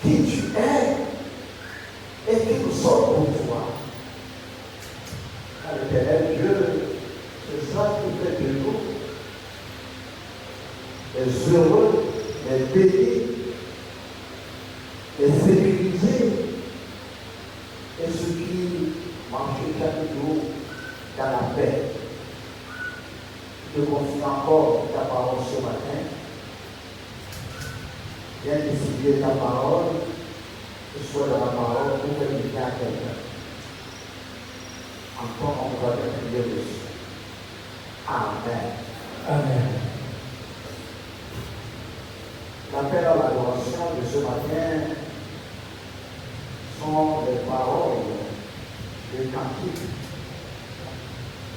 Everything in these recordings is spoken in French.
qui tu es et qui nous sommes pour l'éternel Dieu, c'est ça qui fait de nous les heureux, les bénis, les sécurisés, et ceux qui marchent chaque jour dans la paix. Je confie encore ta parole ce matin. Viens distribuer ta parole, que ce soit dans la parole pour faire du bien à quelqu'un. Encore on va te prier dessus. Amen. Amen. L'appel à l'adoration de ce matin sont les paroles des cantiques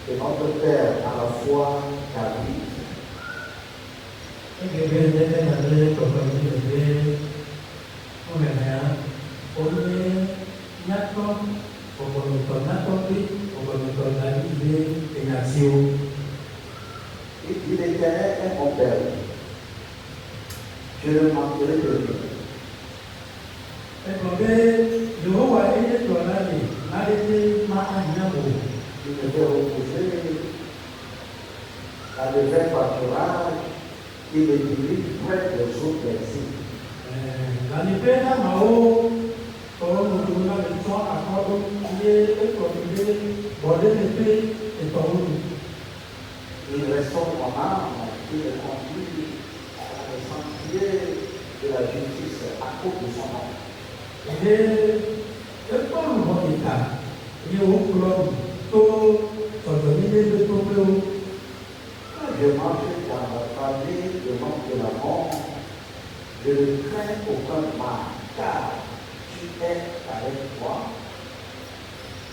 de notre Père à la fois David. Il dit l'Éternel est mon Père. Je ne manquerai de rien. Il me fait reposer dans le vert pâturage, il me dirige près des eaux plaisirs. Il restaure mon âme, il me conduit à le sentier de la justice à cause de son nom. Quand je marche dans la vallée de la mort, je ne crains aucun mal, car tu es avec moi.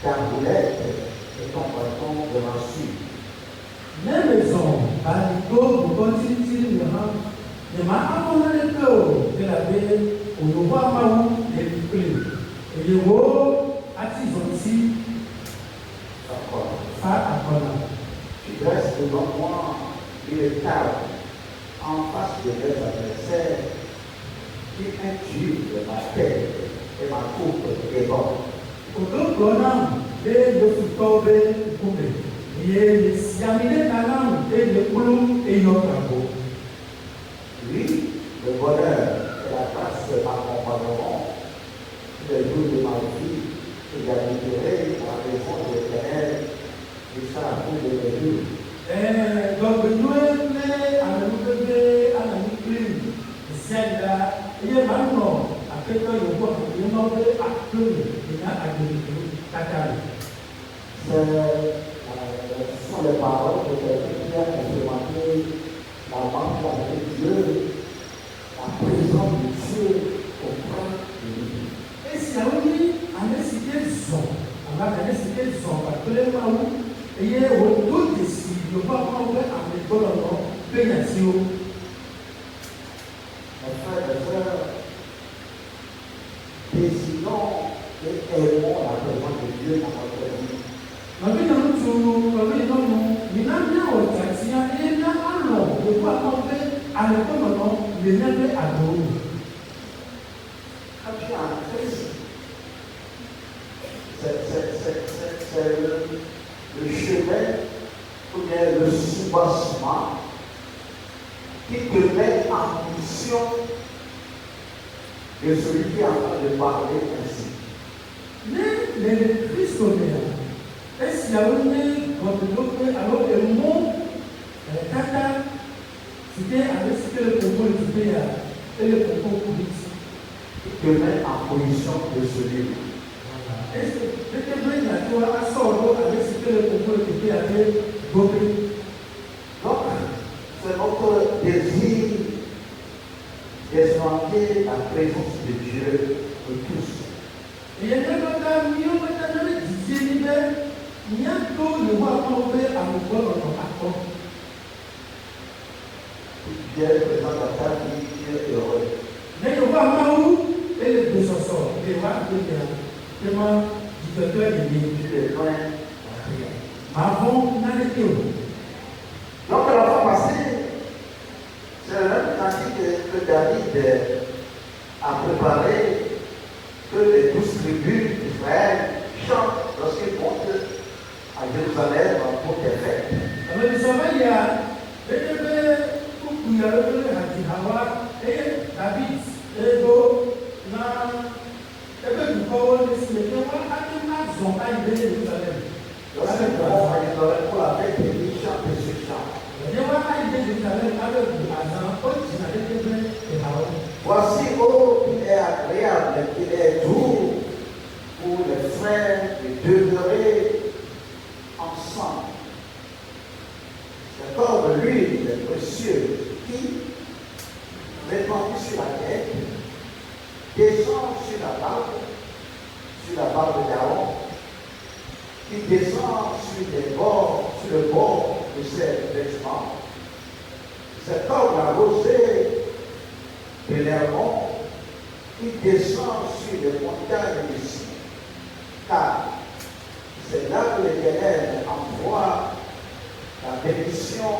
Ta roulette et ton bâton de rassure. Tu restes devant moi une table en face de mes adversaires qui intuit ma tête et ma coupe est bonne. Oui, le bonheur et la grâce m'accompagneront les jours de ma vie et j'habiterai à la maison de l'Éternel jusqu'à la fin de mes jours. Ce sont les paroles de quelqu'un qui a expérimenté la marche avec Dieu, la présence de Dieu auprès de lui. Mes frères et sœurs, décidons et aimons la présence de Dieu dans notre vie. Quand tu es en Christ, c'est le chemin ou bien le soubassement qui te met en mission de celui qui est en train de parler ainsi. Qui te met en position de celui-là. Donc, c'est notre désir d'expérimenter la présence de Dieu de tous. Dieu est présent dans ta vie, Dieu est heureux. Tu es loin à rien. Donc, la fois passée, c'est le même cantique que David a préparé, que les 12 tribus d'Israël chantent lorsqu'ils montent à Jérusalem pour des fêtes. Pour la fête, il chante ce chant. Voici où il est agréable, il est doux pour les frères de demeurer ensemble. C'est comme l'huile précieuse qui, répandue sur la tête, descend sur la barbe d'Aaron, qui descend sur le bord de ses vêtements. C'est comme la rosée de l'Hermon qui descend sur les montagnes de Sion. Car c'est là que l'Éternel envoie la bénédiction,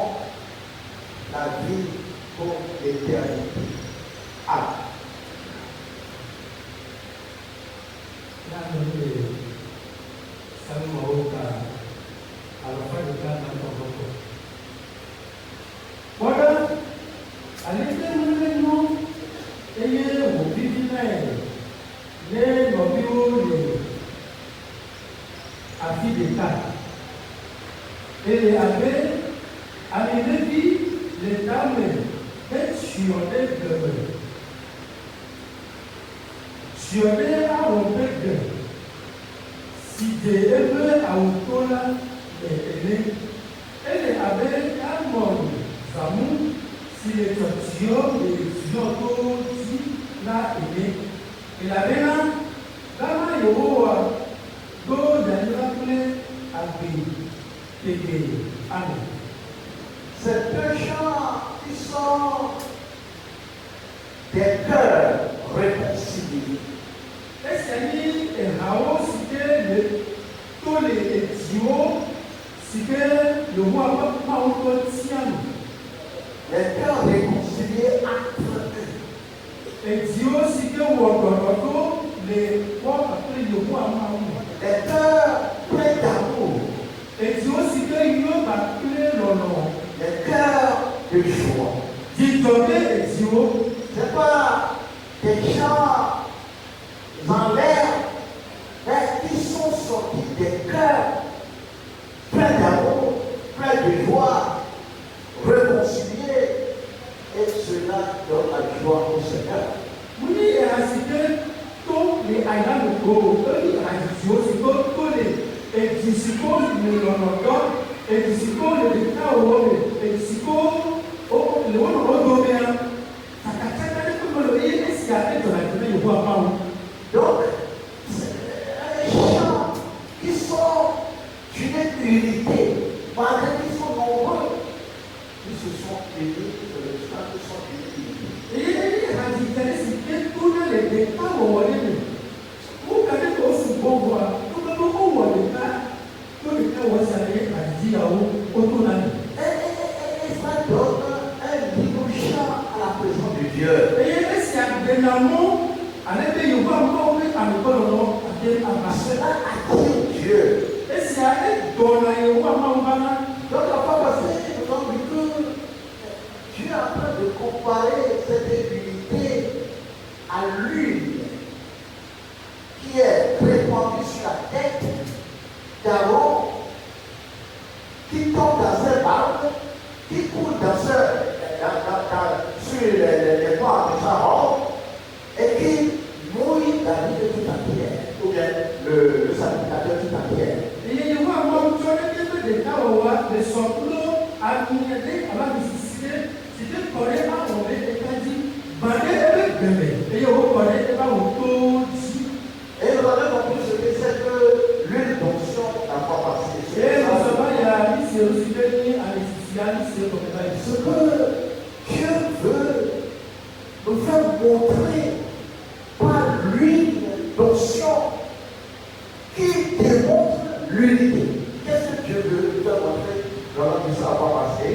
la vie pour l'éternité. Amen. C'est deux chants qui sont des cœurs réconciliés. Les cœurs réconciliés entre eux. Les cœurs pleins d'amour. Les cœurs de joie. C'est pas des chants en l'air, mais qui sont sortis des cœurs pleins d'amour, pleins de joie, réconciliés, et cela donne la joie au Seigneur. Donc, c'est des chants qui sont d'une unité, malgré qu'ils sont nombreux, ils se sont unis, les chants qui sont unis. Et ça donne un nouveau chant à la présence de Dieu. Cela attire Dieu. Donc, la fois passée, nous avons vu que Dieu est en train de comparer cette unité à l'huile qui est répandue sur la tête d'Aaron, qui tombe dans ses barbes, qui coule sur les bords de sa robe et qui mouille la vie de tout entière, ou bien le sacrificateur tout entière. Et nous avons compris ce que c'est que l'huile d'onction n'a pas passé. Ce que Dieu veut nous faire montrer par l'huile d'onction qui démontre l'unité. Qu'est-ce que Dieu veut nous faire montrer dans la vie ça n'a pas passé?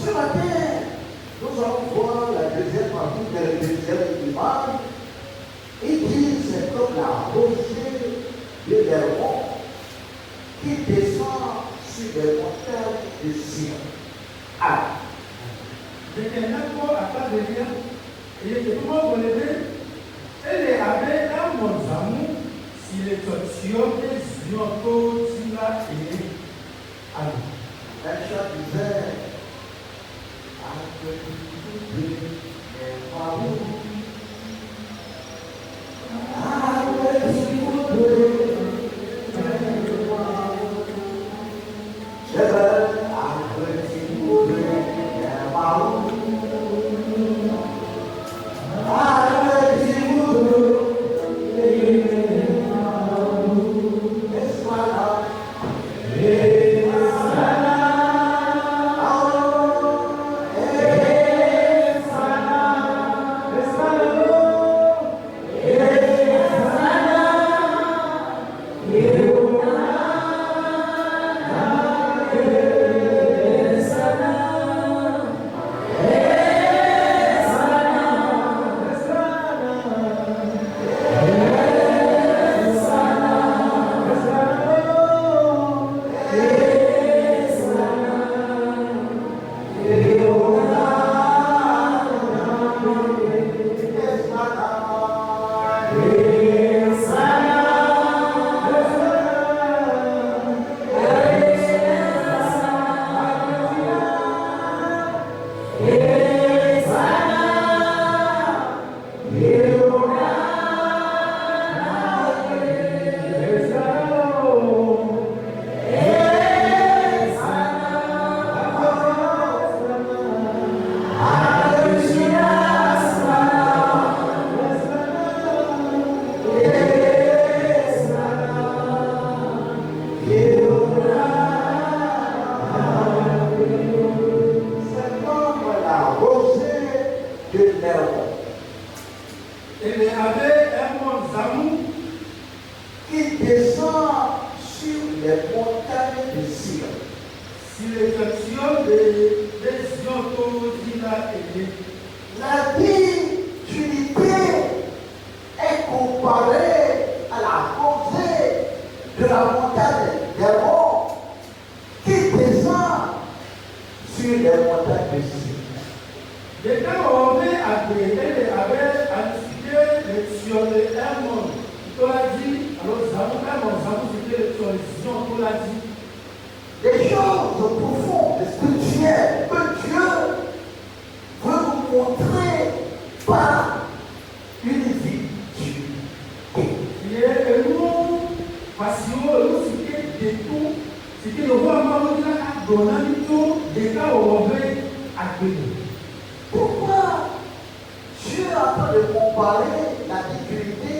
Ce matin, nous allons voir la deuxième partie de la deuxième image. Il dit c'est comme la rosée de l'Hermon qui descend sur les montagnes de Sion. Ah. Ele avait un bon amour si les torsions des bientôt s'il a été à lui. Un chat disait, des choses profondes, spirituelles, que Dieu veut nous montrer par une vie Dieu. Il y a un mot, passion, c'est tout, c'est que le roi Maman a donné tout, des cas où on veut accueillir. Pourquoi Dieu est en train de comparer la divinité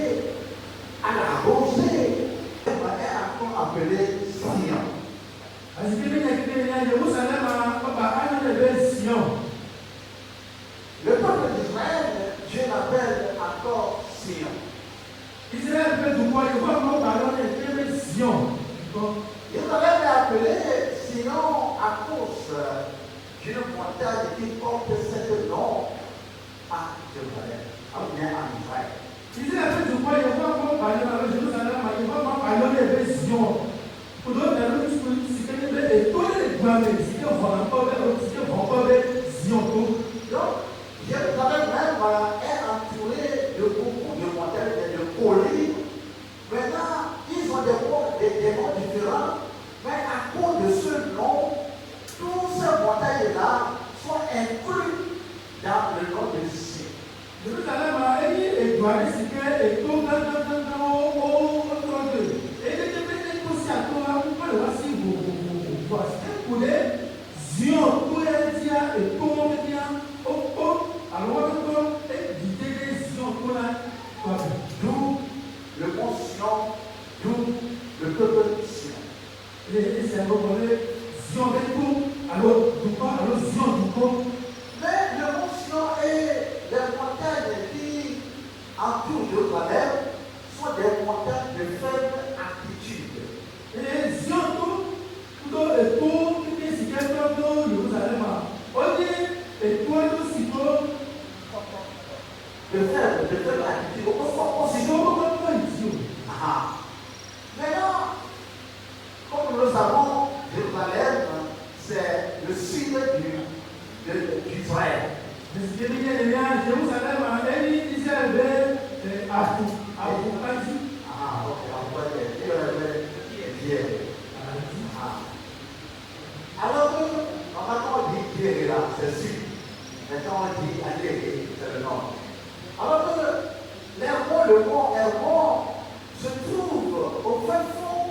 à la rosée, elle est encore appelée Sion. Le peuple d'Israël, Dieu l'appelle encore Sion. Israël fait du quoi, il va parler de Sion. Il l'avait appelé Sion à cause d'une montagne qui porte ce nom à Jérusalem, à Israël. Israël fait du quoi, il va parler de Jérusalem, il va parler de Sion. Pour d'autres, et tous les grands médicaux vont encore vers Sion. Donc, Jérusalem même est entouré de beaucoup de montagnes et de collines. Maintenant, ils ont des noms différents, mais à cause de ce nom, toutes ces montagnes-là sont inclus dans le nom de Sion. Jérusalem a été étoilé, et tout d'où le mot Sion, d'où le peuple Sion. Mais le mot Sion et les montagnes qui entourent Jérusalem sont des montagnes de faible altitude. Et Sion, tout d'Israël. Jérusalem a élu Israël à Boukadji. Ah, ok, alors que, normalement, on dit qui est là, c'est sûr. Maintenant, on dit Allié, c'est le nom. Alors que le mont Hermon se trouve au fin fond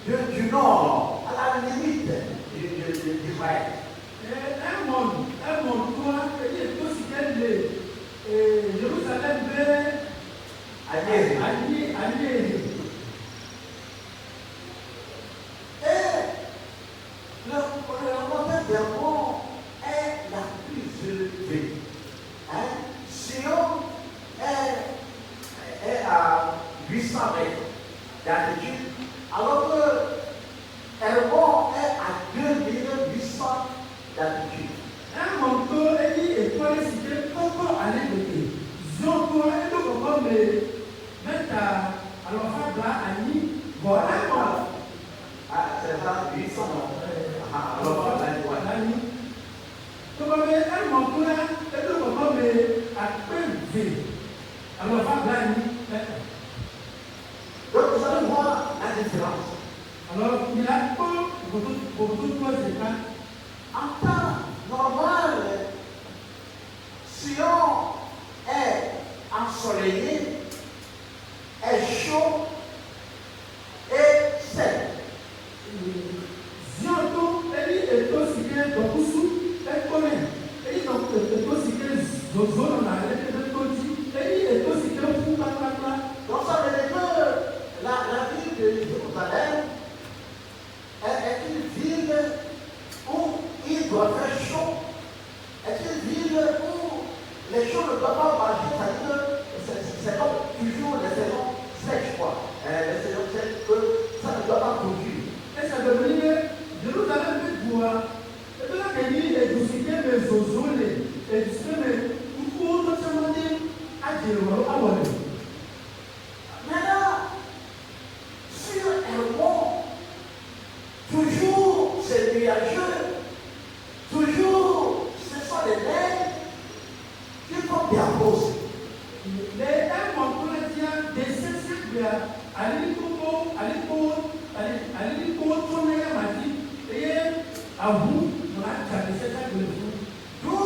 du nord, à la limite d'Israël. Hermon, toi, il est aussi Jérusalem Allié. Et le montagne d'Hermon est la plus élevée. Sion est à 800 mètres d'altitude, alors que Hermon est à 2800 d'altitude. Hermon, toi, il est étoilé, c'était pourquoi aller de lui. Zion, toi, il est comme mettre à l'enfant là, à Ni, voilà. Ah, c'est ça, 800 alors là, donc, un manteau là, et donc, on va à peine vivre. Alors, on va gagner. Donc, vous allez voir la différence. Alors, il a pour toutes les états. En temps normal, Sion est ensoleillé, est chaud et sec. Zion, elle est aussi bien dans le sous, elle connaît. Elle est aussi bien dans le zone, on a elle est aussi bien pour la. Donc ça veut dire que la ville de Jérusalem est une ville où il doit faire chaud. Est une ville où les choses ne doivent pas marcher, c'est comme toujours les saisons sèches, quoi. Les saisons sèches, que ça ne doit pas produire. Et ça veut dire Jérusalem peut boire. Et puis là, il y a des dossiers, mais zozole, et du système, pour autre chose, à Jérusalem. Maintenant, sur Hermon, toujours c'est nuageux, toujours ce sont les neiges qui font des roses. Les Hermon, pour les dire, des siècles, à vous, on a déjà D'où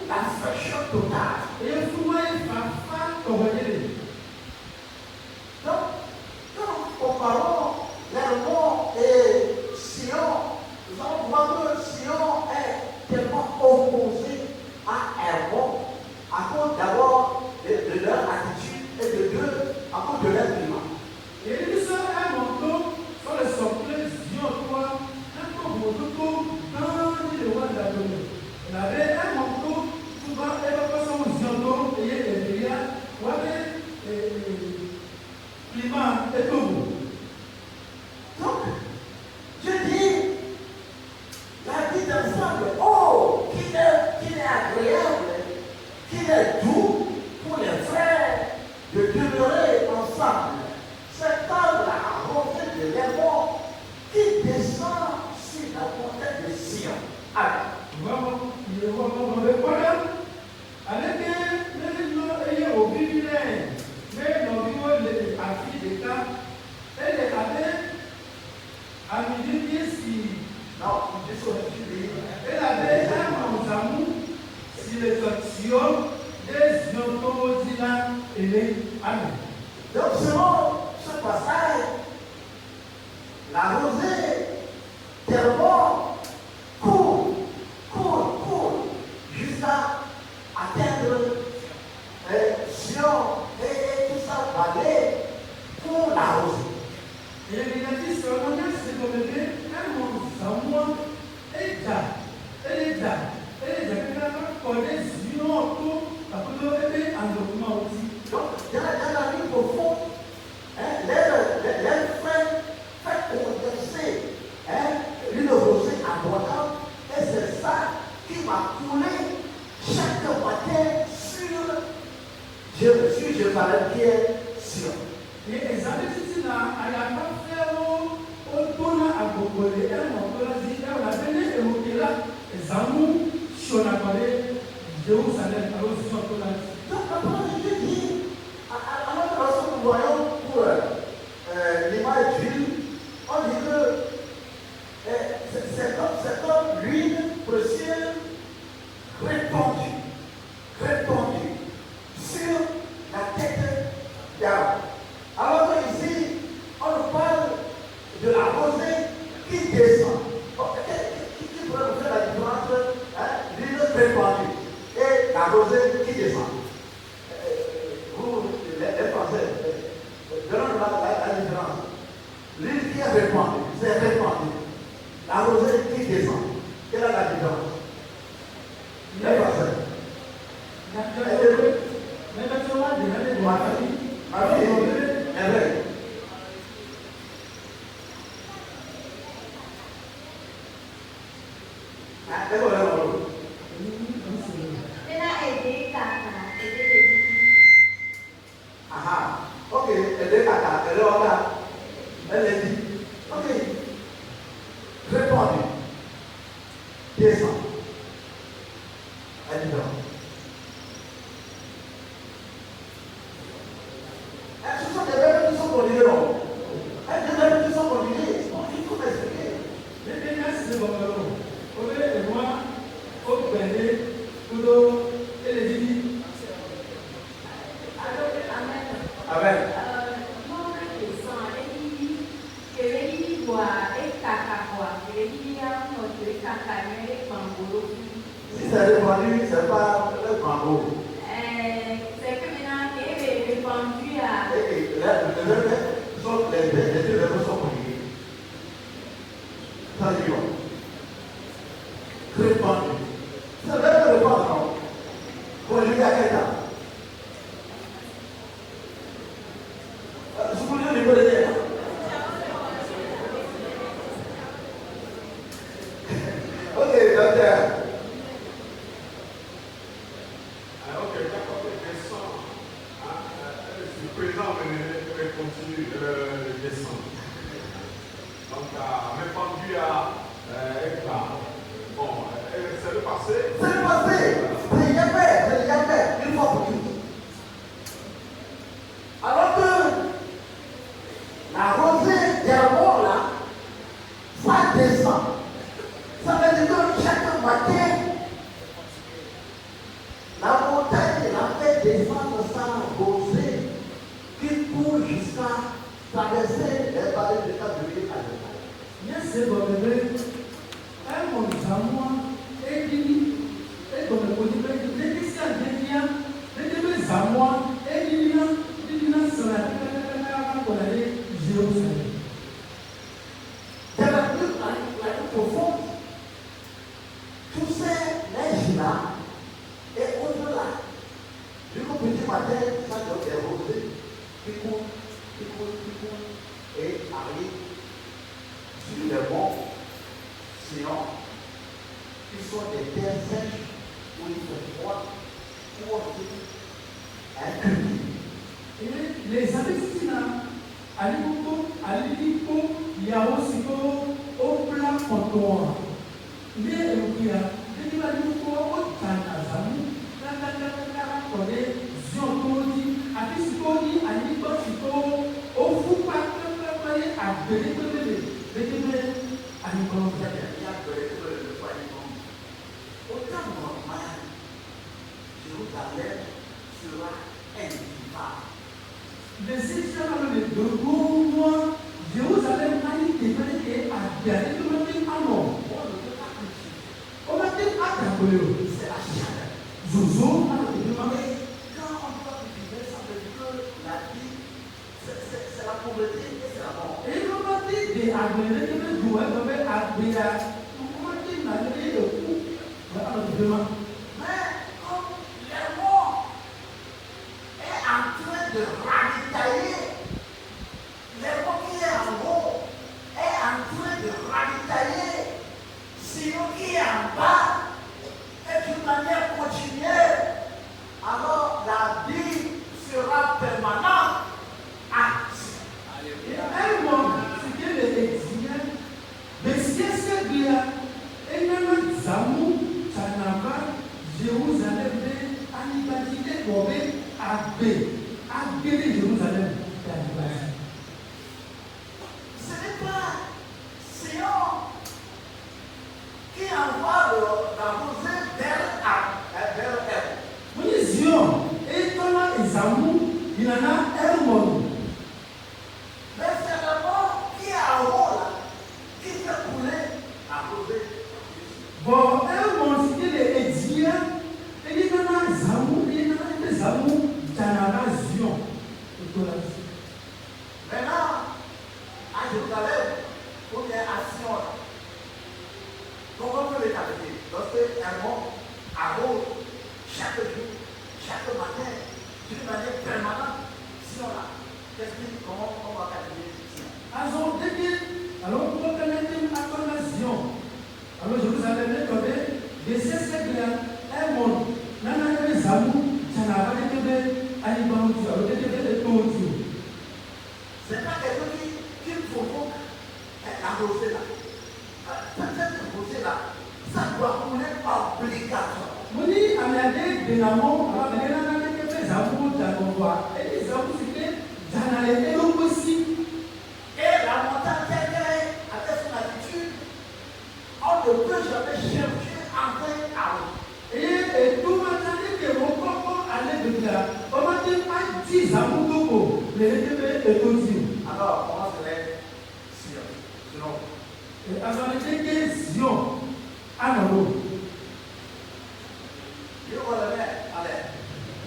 la fraîcheur totale. et souvent, il va faire corroger. Donc, quand nous comparons Hermon et Sion, nous allons voir que Sion est tellement opposé à Hermon à cause d'abord de leur attitude et de deux, à cause de leur climat. Et il se un manteau sur le socle, Zion, toi, un peu dans le roi de la donne. Il avait un manteau, souvent, et pas son Zion, et il y a des dégâts, ou avec climat et tout. Donc, je dis, la vie d'ensemble, oh, qu'il est agréable, qu'il est doux pour les frères de demeurer ensemble. Cette table arrosée de l'Hermon qui descend sur la montagne de Sion. Alors, Il y a un problème. Avec les gens au village, mais dans le niveau de l'Afrique, elle est avec à midi ici. non, je suis au Chili. Elle avait un amour sur les actions des Ziotomodina et les Amis. Donc, selon ce passage, la rosée d'Hermon court jusqu'à atteindre Sion et tout ça va aller pour la rosée. Et les négatifs sur le langage, c'est comme un monde, un mois, et là, quelqu'un connaît Zion, tout, à côté de un document aussi. Donc, dans la vie profonde, les frères font condenser une rosée abondante et c'est ça qui va couler chaque matin sur Jérusalem qui est Sion. Et exactement, si là, à la fin, on tourne à Gogolé, on a venu et on est là, et Zamou, sur la parole, arrosé qui descend. Quelle est la différence? Les passés. Ma fille, elle est. Ok, elle est caca, elle est là. Elle est dit. Ok. Répondu. Descend. Elle dit non. Ce sont des verbes qui sont conjugués, non? Des verbes qui sont conjugués. Il faut m'expliquer. Amen. Si c'est répandu, c'est pas le bambou. C'est que maintenant, il est répandu à. Les deux verbes sont conjugués. Ça dit quoi? Répandu. C'est le verbe répandre, non? Conjugué à quel temps? Je vous le dis, vous le dire. Ok, docteur. Ok, d'accord, descend. Le président continue de descendre. Donc, répandu à hectare. Bon, c'est le passé. C'est le passé. C'est déjà fait. Une fois pour toutes. Alors que la rosée d'Hermon, là, ça descend. Ça veut dire que chaque matin, la montagne la fait descendre sa rosée qui court jusqu'à traverser les vallées de Cabriolet à l'État. Dans la plus profonde, tous ces neiges-là, et au-delà, jusqu'au petit matin, ça doit être rosé, qui court, et arrive sur les monts, sinon, qui sont des terres sèches, où il fait froid, où on dit un culte. Les Palestiniens, Alipo, Yaosiko, Opla, Pontoa. Les Européens, les Alipo, Otanazamu, Kone, Ziotoni, Apisiponi, Alipo, Siko, Ofupa, Abele, Alipo, Autant normal, Jérusalem sera invivable. les Égyptiens, les deux mois, Jérusalem a été déclaré à Diane, tout le monde dit ah non. On a dit ah d'accord, C'est la chaleur. Zozo, Quand on doit cultiver, ça veut dire que la vie, c'est la pauvreté et c'est la mort. et on a dit des agréés qui veulent jouer, on va agréer. On a dit agréer le coup. Alors, demain. Mais comme le monde est en train de ravitailler, le monde qui est en haut est en train de ravitailler, sinon qui est en bas, et d'une manière continuelle, alors la vie sera permanente. Et un monde, c'était les exiles, mais si c'est bien, et même Zamou, Chanaba, Jérusalem, Anibadide, Kobe, Abbé de Jérusalem, Anibadide. Ce n'est pas Sion qui envoie la rosée vers elle. Vous dites Zion, et Thomas et Zamou, il en a un monde. Mais c'est le monde qui est en haut là, qui fait couler la rosée. Bon, un monde, c'était les exiles, et il en a Zamou, Chanaba, Zion. Maintenant, à Jérusalem, on est à Sion. lorsqu'un mont arrose chaque jour, chaque matin, d'une manière permanente, sinon là, comment on va qualifier Sion? Alors, alors, pour que l'intime accorde la Sion, alors Jérusalem est tombé, de ces siècles-là, un monde, n'a pas de Zamou, ça n'a pas été Alibam, alors été de tout. C'est pas quelque chose qui provoque la rosée là. Cette rosée là, ça doit couler obligatoire. Vous dites, à la date de l'amour, alors que les gens qui fait Zamou, d'Agoua, et les Zamou, c'était dans les héros aussi. Et la montagne avec son attitude, on ne peut jamais chercher après à l'autre. Et tout le monde que mon papa allait de là, on m'a dit pas 10 Zamou, mais les deux est continu. Alors, comment se lève Sion? Et avant de dire que Sion, à l'eau. Je vous le mets à l'air.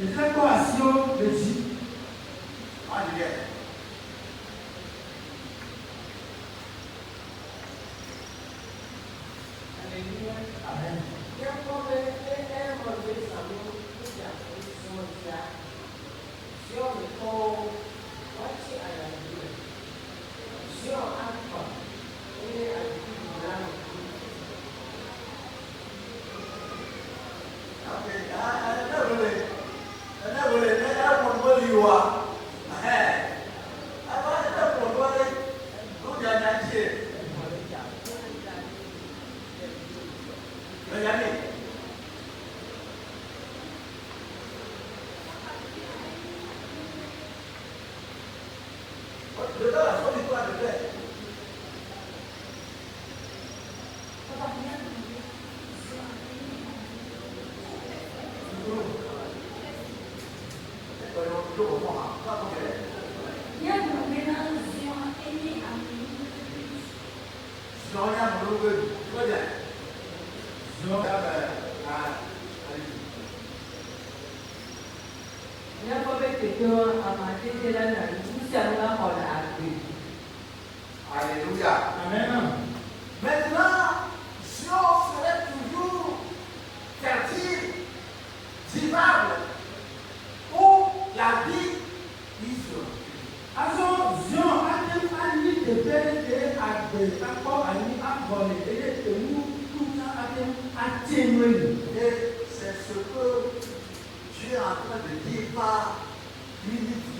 Les très quoi à Sion, le dit. Ah, je viens. Amen. Alléluia. Amen. Maintenant, Sion serait toujours fertile, vivable, pour la vie d'Israël. Alors, Zion a mis de belles et à des accords à lui à voler. Et nous, tout ça a témoigné. Et c'est ce que Dieu est en train de dire par l'unité.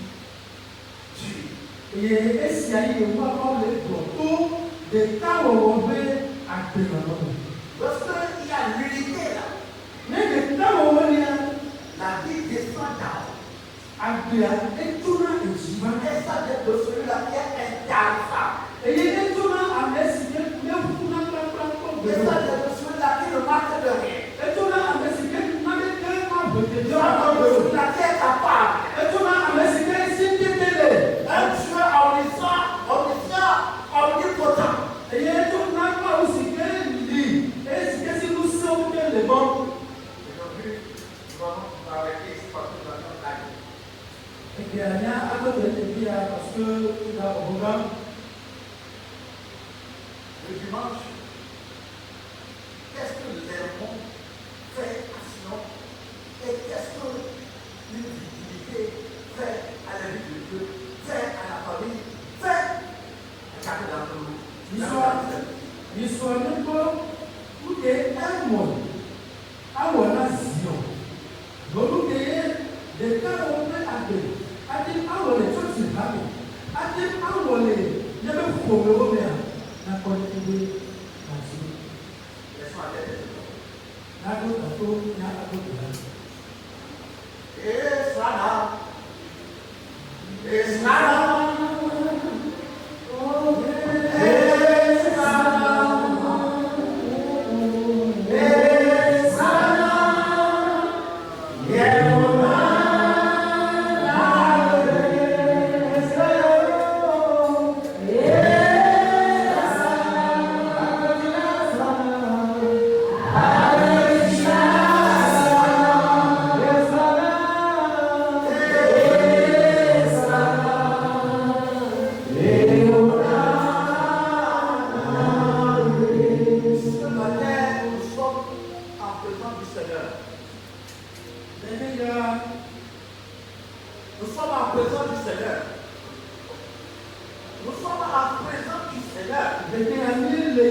Et si il y a eu un moment où des temps où on veut acter. Lorsqu'il y a l'unité là, mais des temps où on y a la vie descend d'en acté et tout le monde est vivant. Et ça vient de celui-là qui est intarissable. Et il est tout le monde à Mexique, mais vous n'avez pas Et ça vient de celui-là qui ne marque de rien. et tout le monde à Mexique, vous n'avez pas de Dieu. Ça vient de celui-là qui est capable. Et tout le monde à Mexique, c'est télé. Un Dieu omnipotent. Et il est tout le monde pas aussi que lui. Et si nous sommes que les bons. Aujourd'hui, nous allons travailler partout dans notre année. Et puis, il y a un peu de dire parce que il a un programme. Le dimanche, qu'est-ce que les mondes fait à Sion et qu'est-ce que une divinité fait à la vie de Dieu, fait à la famille, fait à chacun d'entre nous. L'histoire n'est pas où il y a un monde. À la Sion. Donc, il y a des temps où on peut appeler. À dire, à les choses se passent. À dire, à il y a même pour le Romain. La quantité la Sion. Laisse-moi t'aider. La quantité, il y a la quantité. Et cela, et cela.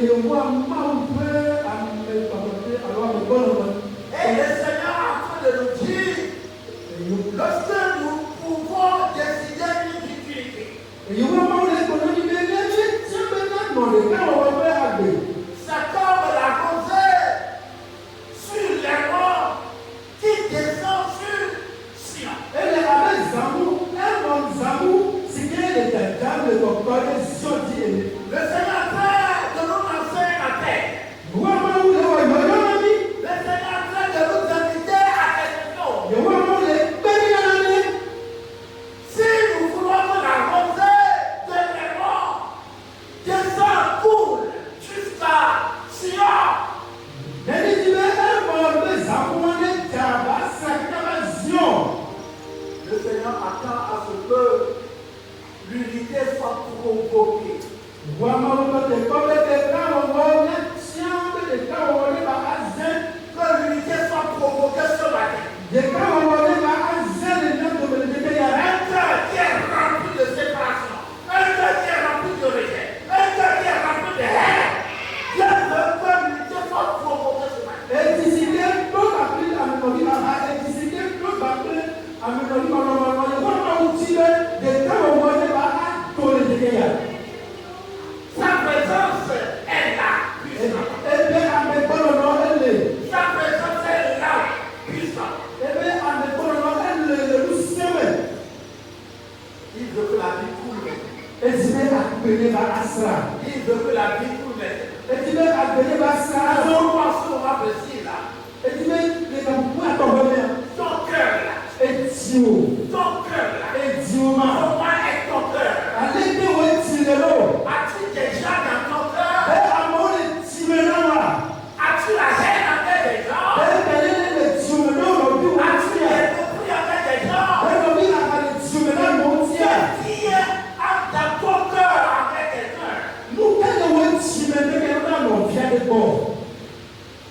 Et je vois mal frère à me pardonner, alors à me bonne. Et le Seigneur est en train de nous dire, lorsque nous pouvons décider une utilité, Et je vois mal les bonhommes, mais tiens maintenant, les gars, on va faire à deux. c'est comme la rosée sur les morts qui descend sur Sion. Elle est avec Zamou, elle monte Zamou, c'est qu'elle est un dame de docteur, et Zodi. Le Seigneur fait de nous lancer la terre. Je vois mal où les voyons, ami. Le Seigneur fait de nous inviter à quelque chose. Je vois mal les bénis. Si nous voulons que la rosée de les morts descend, coule jusqu'à Sion, Elle dit, elle monte les Zamou, les Taba, Sakaba, Zion. le Seigneur attend à ce que l'unité soit provoquée. Vraiment, quand les comme les cas, on voit les cas, on voit les bazins, Que l'unité soit provoquée ce matin. les cas, on voit les bazins, les gens de l'unité, Un cœur qui est rempli de séparation, un cœur qui est rempli de rejet, un cœur qui est rempli de haine. Dieu veut que l'unité soit provoquée ce matin. et d'ici que tout a pris à me donner et d'ici que tout a pris à me donner, je vois pas où tu es, les cas, on voit les bazins, les gens. Sa présence est là, puissante. Et bien, à me donner, elle est. Sa présence est là, puissante. Et bien, à me donner, elle est le sommet. Il veut que la vie coule. Et tu veux appeler par Asra. Il veut que la vie coule. Et tu veux appeler par Asra. On voit ce moment précis là. Et tu veux les gamins à ton bonheur. Ton cœur là. Et Dieu. Ton cœur là. Et Dieu, ma. Comment est ton cœur? Allez, tu vois, tu le l'eau. As-tu déjà dans ton cœur? Et à mon tu me l'as. As-tu la haine avec des gens? Et le Dieu me l'eau, le Dieu. As-tu les compris avec des gens? Et le Dieu, le Dieu me l'as, mon Dieu. Qui est dans ton cœur avec quelqu'un? Nous, quand tu me l'as, on vient de bon.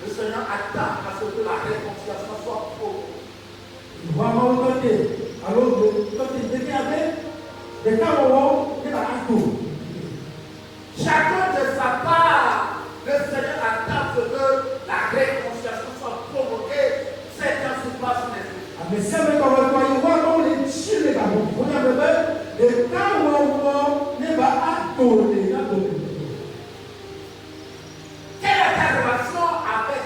Le Seigneur attend à ce que la réconciliation soit profonde. Vraiment, alors, quand tu étais avec des cas, on va à tout. Chacun de sa part, le Seigneur attend que la réconciliation soit provoquée. C'est un support sur l'esprit. Mais ça veut dire qu'on voit comment les chiens, les gars, on a besoin de temps où on ne va pas tourner. Quelle est ta relation avec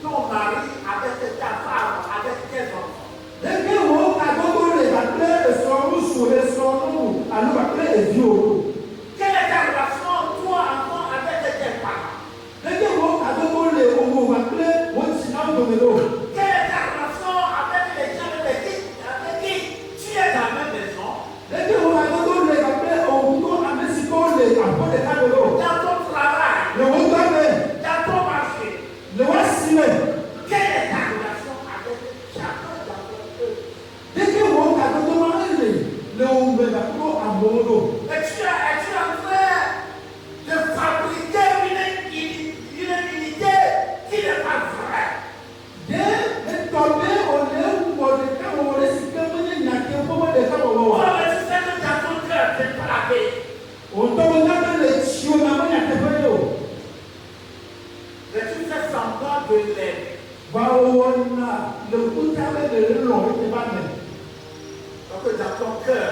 ton mari, avec ta femme, avec tes enfants? Dès que on a donné les appels, son sur les sons, alors après les vieux. Quelle est ta relation, toi, enfant, avec tes parents? Dès que on a donné les appels, on s'y a donné l'eau. Quelle est ta relation avec les gens avec qui tu es dans la même maison? Dès que on a donné les appels, on a mis si on les apports de la l'eau. Dans ton travail, Le retourner, dans ton marché, le voici. quelle est ta relation avec chacun d'entre eux? Dès que on a donné le ouverture à mon Es-tu en train de fabriquer une unité qui n'est pas vraie? dès tomber on est pour le cas où on est si comme il n'y a que pour le cas où on Oh, mais tu sais que dans ton cœur, tu n'es pas la paix. on tombe dans les chiens, on a que Mais tu fais semblant de l'aimer. on a le coup de l'eau, il n'est pas même. Parce que dans ton cœur,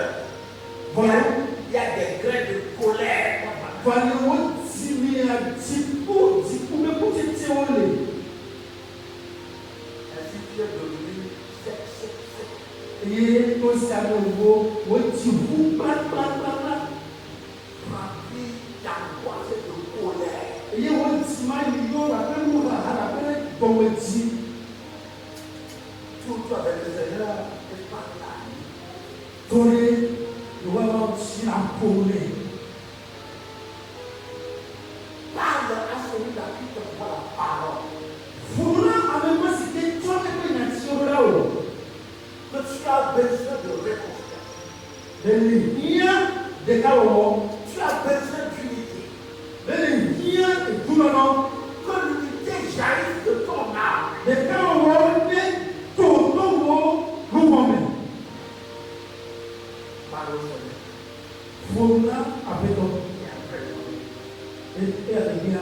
Voilà, il y a des grains de colère. voilà, on s'y met un petit coup, mais pour te tirer. Ainsi tu es devenu sec. Et aussi à nouveau, on t'y vous, Rempli d'angoisse et de colère. et on t'y met, on va faire nous rappeler comme dit. Tout avec le Seigneur est pas là. Tourner, nous allons s'y appeler. Parle à celui-là qui te voit la parole. Voilà, avec moi, c'était toi qui es sur là-haut. Que tu as besoin de réconciliation. Les liens de Kawo, Tu as besoin d'unité. les liens de tout le monde, Que l'unité jaillisse de ton âme. de Kawo, de tout le monde, nous-mêmes. Parle au Seigneur. Voilà, avec toi. Et après, Et avec bien.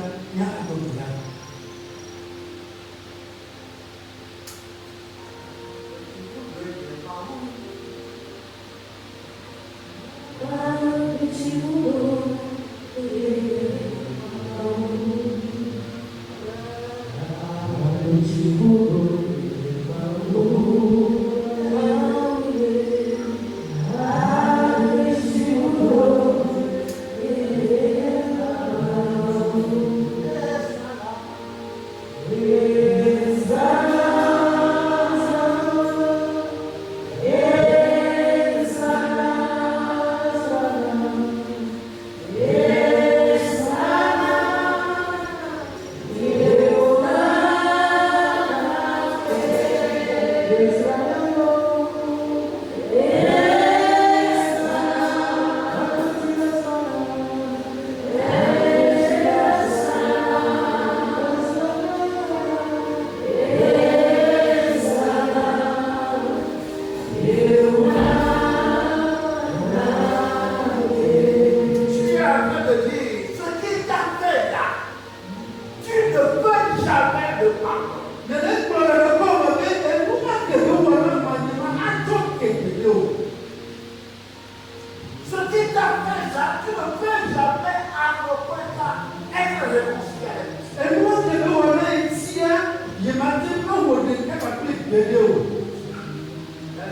jamais de pardon. Ce qui t'a fait ça, tu ne peux jamais à nos points être réconcilié avec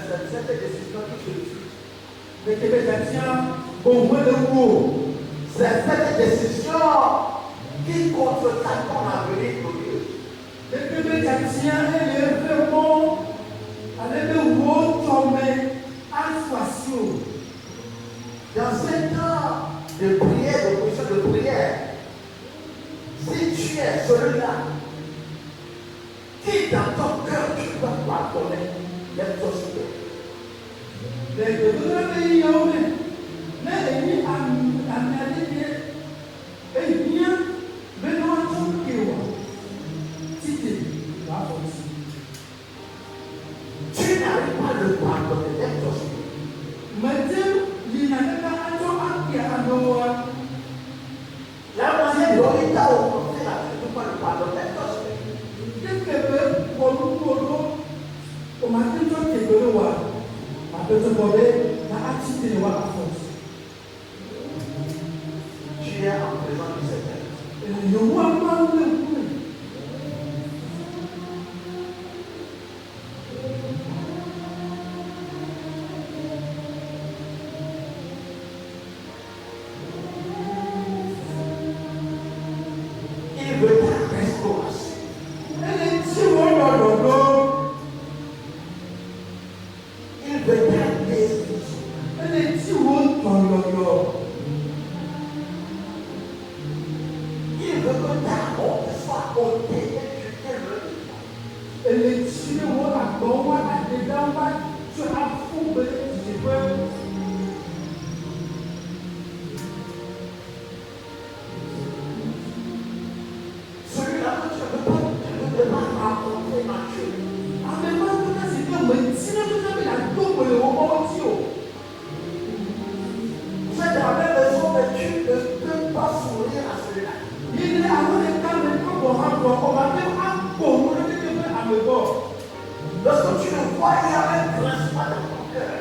c'est cette décision qui te tue. C'est cette décision qui contrecarre ton avenir glorieux. Dans ces temps de prière, de position de prière, si tu es celui-là, qui dans ton cœur tu dois pardonner, lève-toi sur toi. Tu n'arrives pas à le pardonner, lève-toi sur toi. La moitié de l'Orita au contraire, tu ne peux pas le pardonner, lève-toi sur toi. Tu es en présence du Seigneur. Il veut ta restauration. Il veut ta guérison. Il veut que ta honte soit ôtée et que tu t'aimes le celui-là que tu ne peux pas rencontrer dans Dieu. Vous êtes dans la même maison, mais tu ne peux pas sourire à celui-là. Lorsque tu le vois, il y a un grincement dans ton cœur.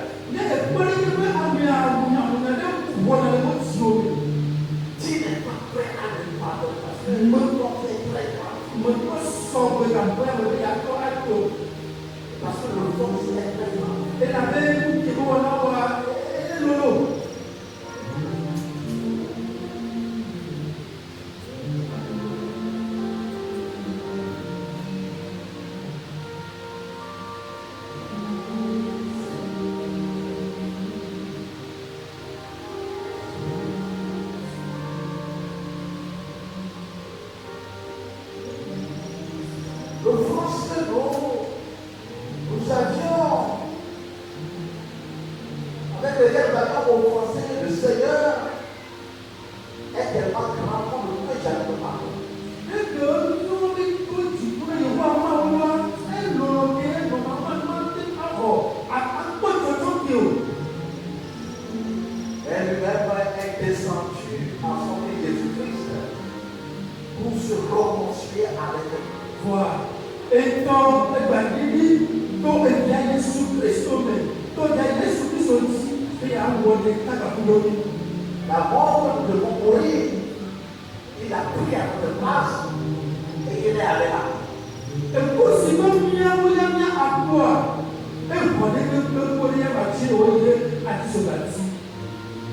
Tu n'es pas prêt à le pardonner parce que le monde est très grave. Parce que le fond est très grave. Le français, nous avions, avec lequel nous avions au français, le Seigneur est tellement grand qu'on ne peut jamais le pardonner. Et lui-même est descendu en son nom Jésus-Christ pour se réconcilier avec lui. La mort de mon mourir, il a pris à notre place et il est allé là.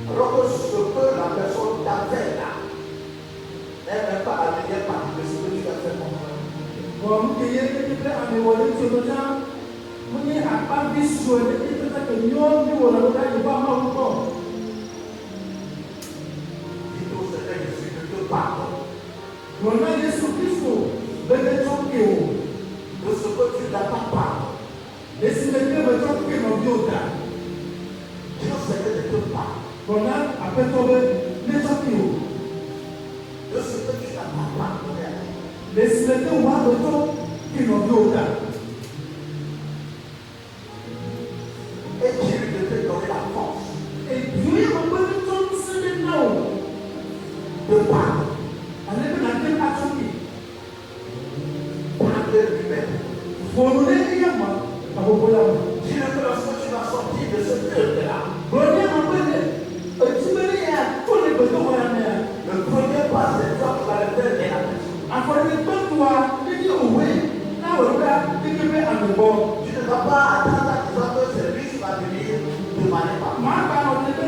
Alors que ce que la personne t'avait là, elle n'est pas la meilleure partie de ce que tu as fait pour moi. Dis au Seigneur Jésus, je te pardonne de ce que tu n'as pas pardonné. Dis au Seigneur, je te pardonne de ce que tu n'as pas pardonné. Et Dieu de te donner la force de pardonner. de lui-même. Faut nous dire moi, à vos problèmes. Dis-le que lorsque tu vas sortir de ce culte-là, le premier pas, c'est toi qui vas le faire dès la maison. Tu ne vas pas attendre à ce que le service va venir demander par moi. Parle au Seigneur.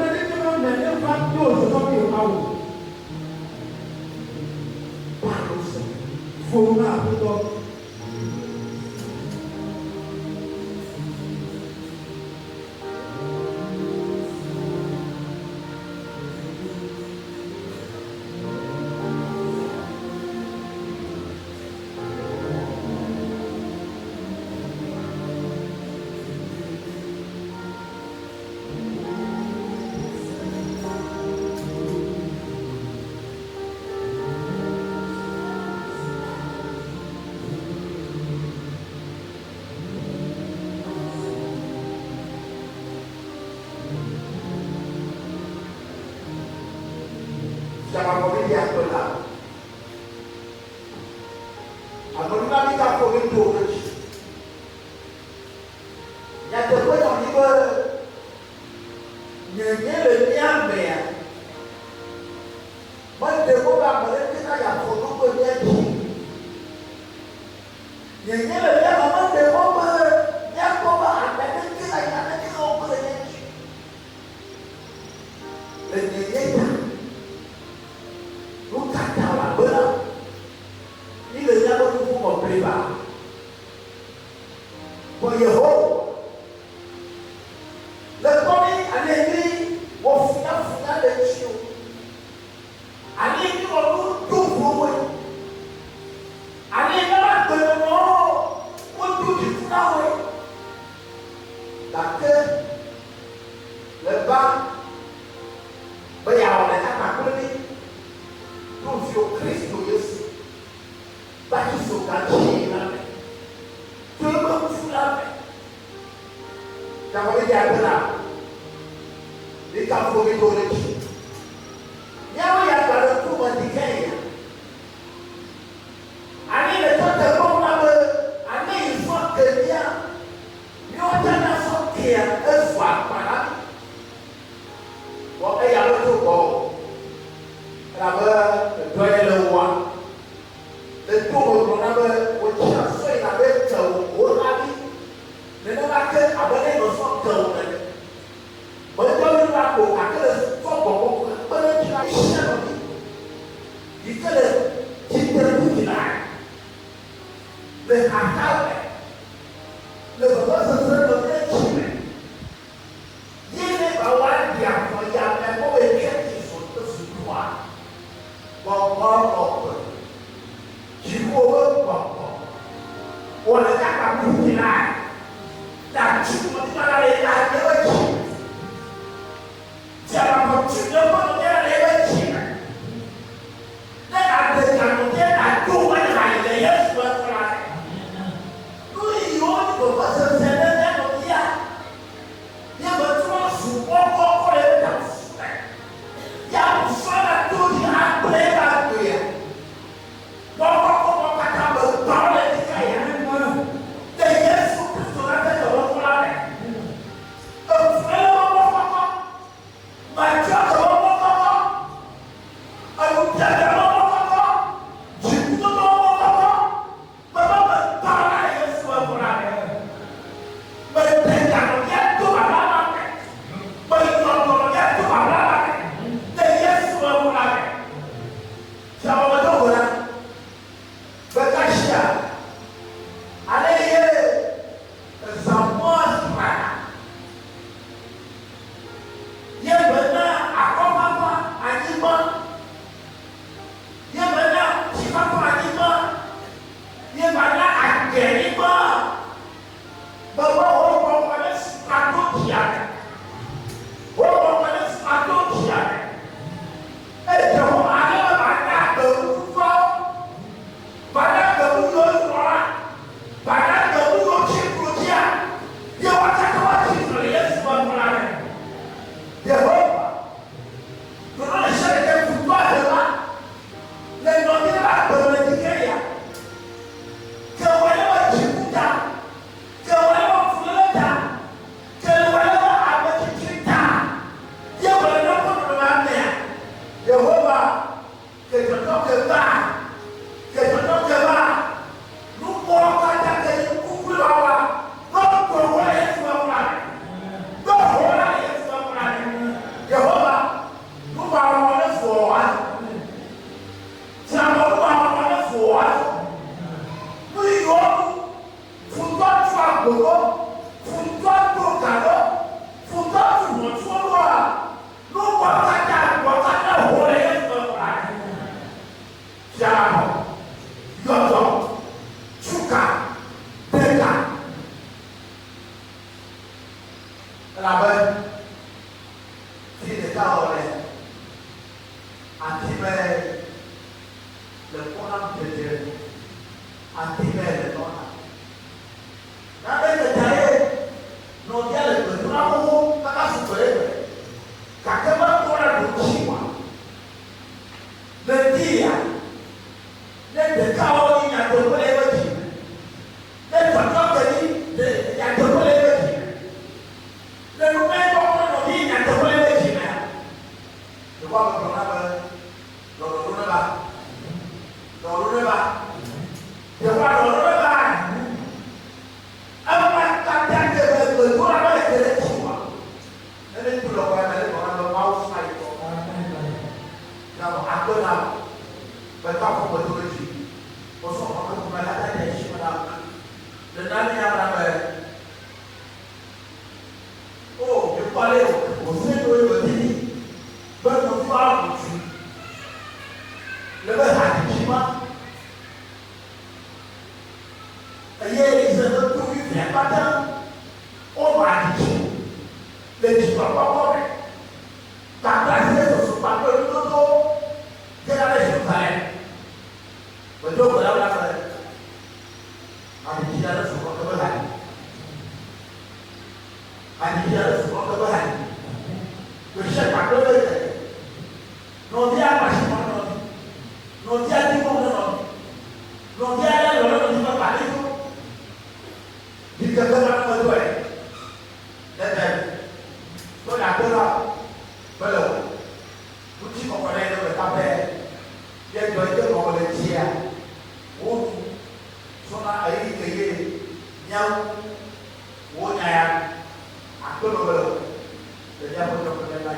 Que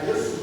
Yesu